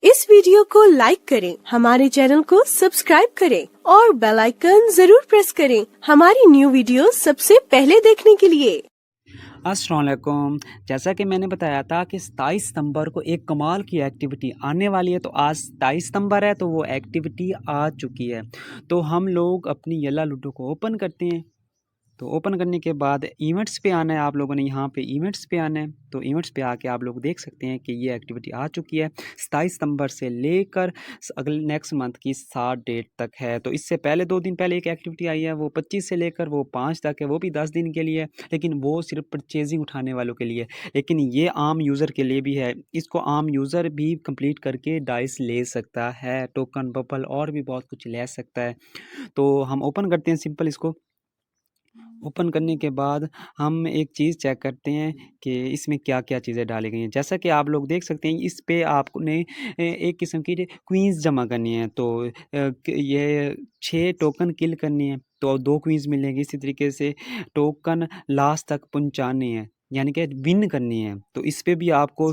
इस वीडियो को लाइक करें, हमारे चैनल को सब्सक्राइब करें और बेल आइकन जरूर प्रेस करें हमारी न्यू वीडियो सबसे पहले देखने के लिए। अस्सलाम वालेकुम। जैसा कि मैंने बताया था कि 27 सितंबर को एक कमाल की एक्टिविटी आने वाली है, तो आज 27 सितंबर है तो वो एक्टिविटी आ चुकी है। तो हम लोग अपनी येला लूडो को ओपन करते हैं। तो ओपन करने के बाद इवेंट्स पे आना है, आप लोगों ने यहाँ पे इवेंट्स पे आना है। तो इवेंट्स पे आके आप लोग देख सकते हैं कि ये एक्टिविटी आ चुकी है। 27 सितंबर से लेकर अगले नेक्स्ट मंथ की 7 डेट तक है। तो इससे पहले 2 दिन पहले एक एक्टिविटी आई है, वो 25 से लेकर वो 5 तक है, वो भी 10 दिन के लिए है, लेकिन वो सिर्फ परचेजिंग उठाने वालों के लिए। लेकिन ये आम यूज़र के लिए भी है, इसको आम यूज़र भी कंप्लीट करके डाइस ले सकता है, टोकन बबल और भी बहुत कुछ ले सकता है। तो हम ओपन करते हैं सिंपल इसको। ओपन करने के बाद हम एक चीज़ चेक करते हैं कि इसमें क्या-क्या चीज़ें डाली गई हैं। जैसा कि आप लोग देख सकते हैं, इस पे आपने एक किस्म की क्वीन्स जमा करनी है। तो ये 6 टोकन किल करने हैं तो 2 क्वीन्स मिलेंगी। इसी तरीके से टोकन लास्ट तक पहुँचाने हैं, यानी कि विन करनी है। तो इस पे भी आपको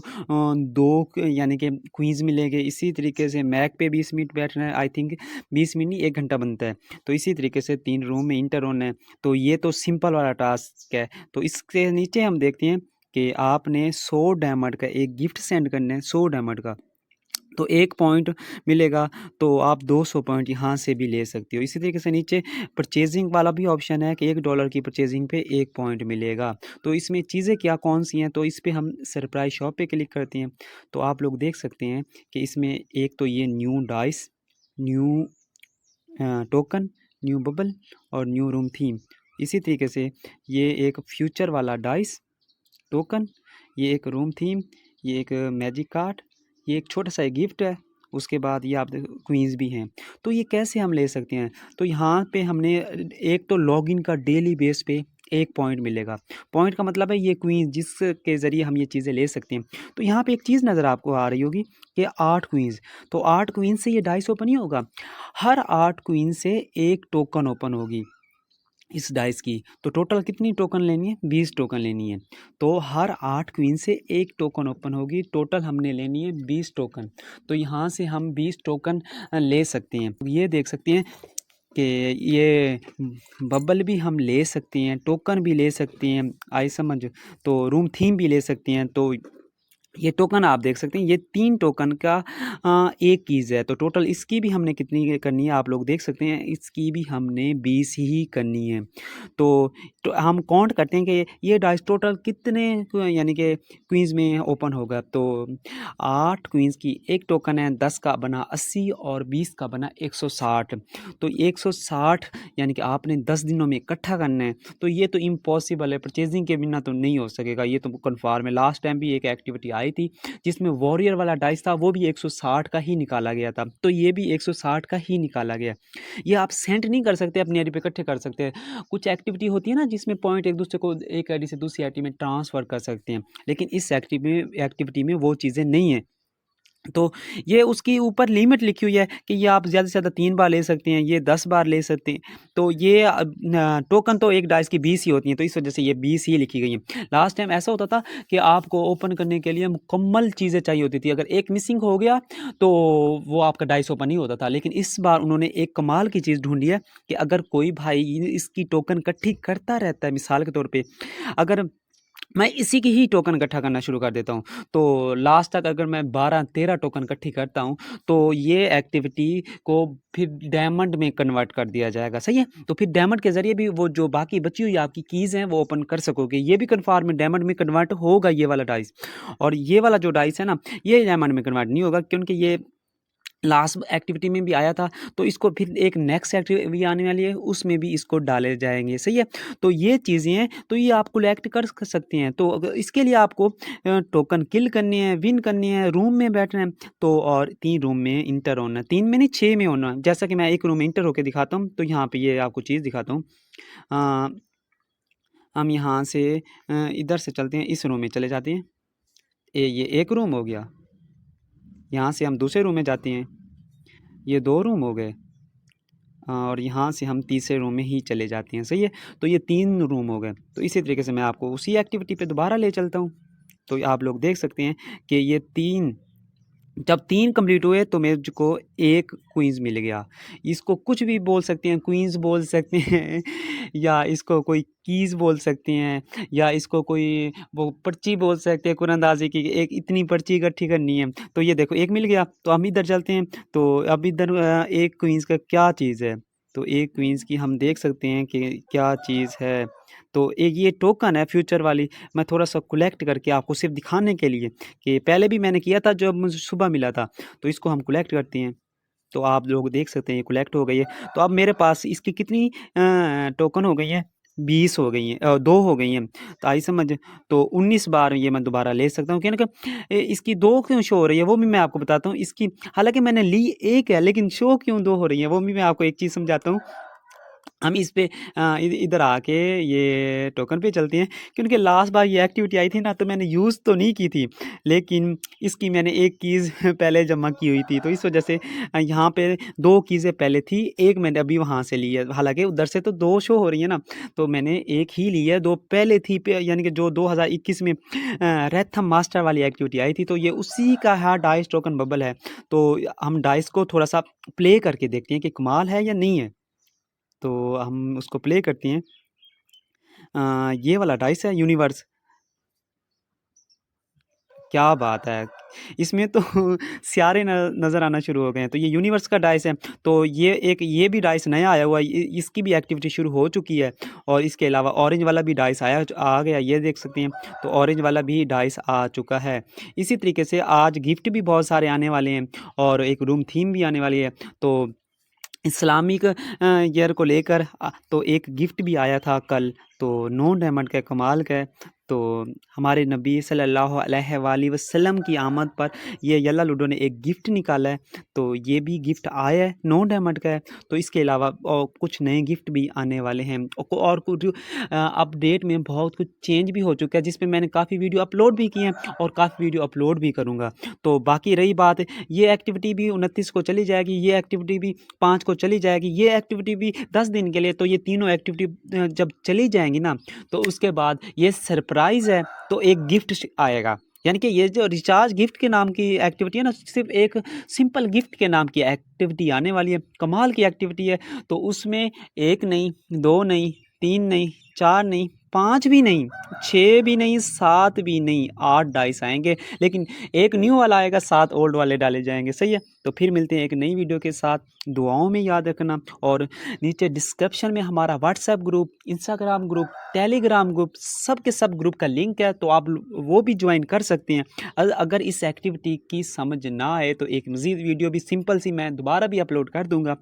2 यानी कि क्वीन्स मिलेंगे। इसी तरीके से मैक पे 20 मिनट बैठना है, आई थिंक 20 मिनट नहीं 1 घंटा बनता है। तो इसी तरीके से 3 रूम में इंटर होना है। तो ये तो सिंपल वाला टास्क है। तो इसके नीचे हम देखते हैं कि आपने 100 डायमंड का एक गिफ्ट सेंड करना है, 100 डायमंड का। तो 1 पॉइंट मिलेगा, तो आप 200 पॉइंट यहाँ से भी ले सकते हो। इसी तरीके से नीचे परचेजिंग वाला भी ऑप्शन है कि $1 की परचेजिंग पे 1 पॉइंट मिलेगा। तो इसमें चीज़ें क्या कौन-सी हैं, तो इस पे हम सरप्राइज़ शॉप पे क्लिक करते हैं। तो आप लोग देख सकते हैं कि इसमें एक तो ये new dice, new token, new bubble और न्यू रूम थीम। इसी तरीके से ये एक फ्यूचर वाला डाइस, टोकन, ये एक रूम थीम, ये एक मैजिक कार्ड, ये एक छोटा सा गिफ्ट है। उसके बाद ये आप देखो क्वीन्स भी हैं। तो ये कैसे हम ले सकते हैं? तो यहाँ पे हमने एक तो लॉगिन का डेली बेस पे 1 पॉइंट मिलेगा। पॉइंट का मतलब है ये क्वीन जिसके ज़रिए हम ये चीज़ें ले सकते हैं। तो यहाँ पे एक चीज़ नज़र आपको आ रही होगी कि 8 क्वीन्स, तो 8 क्वीन से ये डाइस ओपन ही होगा। हर 8 क्वीन से 1 टोकन ओपन होगी इस डाइस की। तो टोटल कितनी टोकन लेनी है? 20 टोकन लेनी है। तो हर 8 क्वीन से 1 टोकन ओपन होगी। टोटल हमने लेनी है 20 टोकन। तो यहाँ से हम 20 टोकन ले सकते हैं। ये देख सकते हैं कि ये बबल भी हम ले सकते हैं, टोकन भी ले सकते हैं, आई समझ। तो रूम थीम भी ले सकते हैं। तो ये टोकन आप देख सकते हैं, ये 3 टोकन का एक कीज़ है। तो टोटल इसकी भी हमने कितनी करनी है, आप लोग देख सकते हैं, इसकी भी हमने 20 ही करनी है। तो हम काउंट करते हैं कि ये डाइस टोटल कितने यानी कि क्वीन्स में ओपन होगा। तो 8 क्वीन्स की एक टोकन है, 10 का बना 80 और 20 का बना 160। तो 160 यानी कि आपने 10 दिनों में इकट्ठा करना है। तो ये तो इम्पॉसिबल है, परचेजिंग के बिना तो नहीं हो सकेगा, ये तो कन्फर्म है। लास्ट टाइम भी एक एक्टिविटी आई थी जिसमें वॉरियर वाला डाइस था, वो भी 160 का ही निकाला गया था। तो ये भी 160 का ही निकाला गया। ये आप सेंड नहीं कर सकते, अपनी आईडी पे इकट्ठे कर सकते हैं। कुछ एक्टिविटी होती है ना जिसमें पॉइंट एक दूसरे को एक आईडी से दूसरी आईडी में ट्रांसफ़र कर सकते हैं, लेकिन इस एक्टिविटी में वो चीज़ें नहीं हैं। तो ये उसके ऊपर लिमिट लिखी हुई है कि ये आप ज़्यादा से ज़्यादा 3 बार ले सकते हैं, ये 10 बार ले सकते हैं। तो ये टोकन तो एक डाइस की 20 ही होती हैं, तो इस वजह से ये 20 ही लिखी गई हैं। लास्ट टाइम ऐसा होता था कि आपको ओपन करने के लिए मुकम्मल चीज़ें चाहिए होती थी, अगर एक मिसिंग हो गया तो वो आपका डाइस ओपन नहीं होता था। लेकिन इस बार उन्होंने एक कमाल की चीज़ ढूँढी है कि अगर कोई भाई इसकी टोकन इकट्ठी करता रहता है, मिसाल के तौर पे अगर मैं इसी की ही टोकन इकट्ठा करना शुरू कर देता हूँ। तो लास्ट तक अगर मैं 12-13 टोकन इकट्ठी करता हूँ, तो ये एक्टिविटी को फिर डायमंड में कन्वर्ट कर दिया जाएगा, सही है? तो फिर डायमंड के ज़रिए भी वो जो बाकी बची हुई आपकी कीज़ हैं, वो ओपन कर सकोगे। ये भी कन्फर्म है, डायमंड में कन्वर्ट होगा ये वाला डाइस। और ये वाला जो डाइस है ना, ये डायमंड में कन्वर्ट नहीं होगा, क्योंकि ये लास्ट एक्टिविटी में भी आया था। तो इसको फिर एक नेक्स्ट एक्टिविटी आने वाली है, उसमें भी इसको डाले जाएँगे, सही है? तो ये चीज़ें हैं, तो ये आप कलेक्ट कर सकते हैं। तो इसके लिए आपको टोकन किल करनी है, विन करनी है, रूम में बैठना है, तो और 3 रूम में इंटर होना है। 3 में नहीं 6 में होना है। जैसा कि मैं एक रूम में इंटर होके दिखाता हूँ, तो यहाँ पे ये आपको चीज़ दिखाता हूँ। अ, हम यहाँ से इधर से चलते हैं, इस रूम में चले जाते हैं। ये एक रूम हो गया। यहाँ से हम दूसरे रूम में जाते हैं। ये 2 रूम हो गए। और यहाँ से हम तीसरे रूम में ही चले जाते हैं, सही है? तो ये 3 रूम हो गए। तो इसी तरीके से मैं आपको उसी एक्टिविटी पे दोबारा ले चलता हूँ। तो आप लोग देख सकते हैं कि ये 3 जब 3 कंप्लीट हुए तो मुझको एक क्वींस मिल गया। इसको कुछ भी बोल सकते हैं, क्वींस बोल सकते हैं या इसको कोई कीज़ बोल सकते हैं या इसको कोई वो पर्ची बोल सकते हैं कुरंदाज़ी की, एक इतनी पर्ची इकट्ठी करनी है। तो ये देखो एक मिल गया, तो हम इधर चलते हैं। तो अब इधर एक क्वींस का क्या चीज़ है? तो एक क्वींस की हम देख सकते हैं कि क्या चीज़ है। तो एक ये टोकन है फ्यूचर वाली, मैं थोड़ा-सा कलेक्ट करके आपको सिर्फ़ दिखाने के लिए कि पहले भी मैंने किया था जब मुझे सुबह मिला था। तो इसको हम कलेक्ट करते हैं, तो आप लोग देख सकते हैं ये कलेक्ट हो गई है। तो अब मेरे पास इसकी कितनी टोकन हो गई हैं? 20 हो गई हैं, 2 हो गई हैं। तो आई समझ? तो 19 बार ये मैं दोबारा ले सकता हूँ, क्योंकि इसकी 2 क्यों शो हो रही है वो भी मैं आपको बताता हूँ। इसकी हालाँकि मैंने ली 1 है, लेकिन शो क्यों 2 हो रही है वो भी मैं आपको एक चीज़ समझाता हूँ। हम इस पे इधर आके ये टोकन पे चलते हैं, क्योंकि लास्ट बार ये एक्टिविटी आई थी ना, तो मैंने यूज़ तो नहीं की थी, लेकिन इसकी मैंने एक कीज़ पहले जमा की हुई थी, तो इस वजह से यहाँ पे 2 कीज़ें पहले थी, एक मैंने अभी वहाँ से ली है। हालाँकि उधर से तो 2 शो हो रही है ना, तो मैंने एक ही ली है, 2 पहले थी यानी कि जो 2021 में रैथम मास्टर वाली एक्टिविटी आई थी, तो ये उसी का है डाइस टोकन बबल है। तो हम डाइस को थोड़ा-सा प्ले करके देखते हैं कि कमाल है या नहीं है। तो हम उसको प्ले करते हैं। ये वाला डाइस है यूनिवर्स। क्या बात है! इसमें तो सितारे नज़र आना शुरू हो गए हैं। तो ये यूनिवर्स का डाइस है। तो ये भी डाइस नया आया हुआ है। इसकी भी एक्टिविटी शुरू हो चुकी है, और इसके अलावा ऑरेंज वाला भी डाइस आ गया, ये देख सकते हैं। तो ऑरेंज वाला भी डाइस आ चुका है। इसी तरीके से आज गिफ्ट भी बहुत सारे आने वाले हैं, और एक रूम थीम भी आने वाली है। तो इस्लामिक ईयर को लेकर तो एक गिफ्ट भी आया था कल, तो 9 डायमंड का कमाल का है। तो हमारे नबी सल्लल्लाहु अलैहि वसल्लम की आमद पर ये यल्ला लूडो ने एक गिफ्ट निकाला है, तो ये भी गिफ्ट आया है, 9 डायमंड का है। तो इसके अलावा कुछ नए गिफ्ट भी आने वाले हैं, और कुछ अपडेट में बहुत कुछ चेंज भी हो चुका है, जिस पे मैंने काफ़ी वीडियो अपलोड भी किए हैं और काफ़ी वीडियो अपलोड भी करूँगा। तो बाकी रही बात, ये एक्टिविटी भी 29 को चली जाएगी, ये एक्टिविटी भी 5 को चली जाएगी, ये एक्टिविटी भी 10 दिन के लिए। तो ये तीनों एक्टिविटी जब चली जाएँगी ना, तो उसके बाद ये सरप्राइज़ है, तो एक गिफ्ट आएगा। यानी कि ये जो रिचार्ज गिफ्ट के नाम की एक्टिविटी है ना, सिर्फ़ एक सिंपल गिफ्ट के नाम की एक्टिविटी आने वाली है, कमाल की एक्टिविटी है। तो उसमें 1 नहीं, 2 नहीं, 3 नहीं, 4 नहीं, 5 भी नहीं, 6 भी नहीं, 7 भी नहीं, 8 डाइस आएँगे, लेकिन एक न्यू वाला आएगा, 7 ओल्ड वाले डाले जाएँगे, सही है? तो फिर मिलते हैं एक नई वीडियो के साथ, दुआओं में याद रखना, और नीचे डिस्क्रिप्शन में हमारा WhatsApp group, Instagram group, Telegram group, सब के सब ग्रुप का लिंक है, तो आप वो भी ज्वाइन कर सकते हैं। अगर इस एक्टिविटी की समझ ना आए तो एक मज़ीद वीडियो भी सिंपल सी मैं दोबारा भी अपलोड कर दूँगा,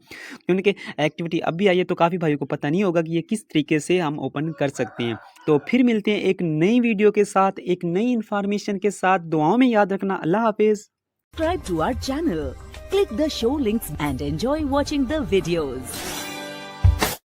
क्योंकि एक्टिविटी अभी आई है तो काफ़ी भाइयों को पता नहीं होगा कि ये किस तरीके से हम ओपन कर सकते हैं। तो फिर मिलते हैं एक नई वीडियो के साथ, एक नई इन्फॉर्मेशन के साथ। दुआओं में याद रखना। अल्लाह हाफ़िज़। Subscribe to our channel. Click the show links and enjoy watching the videos.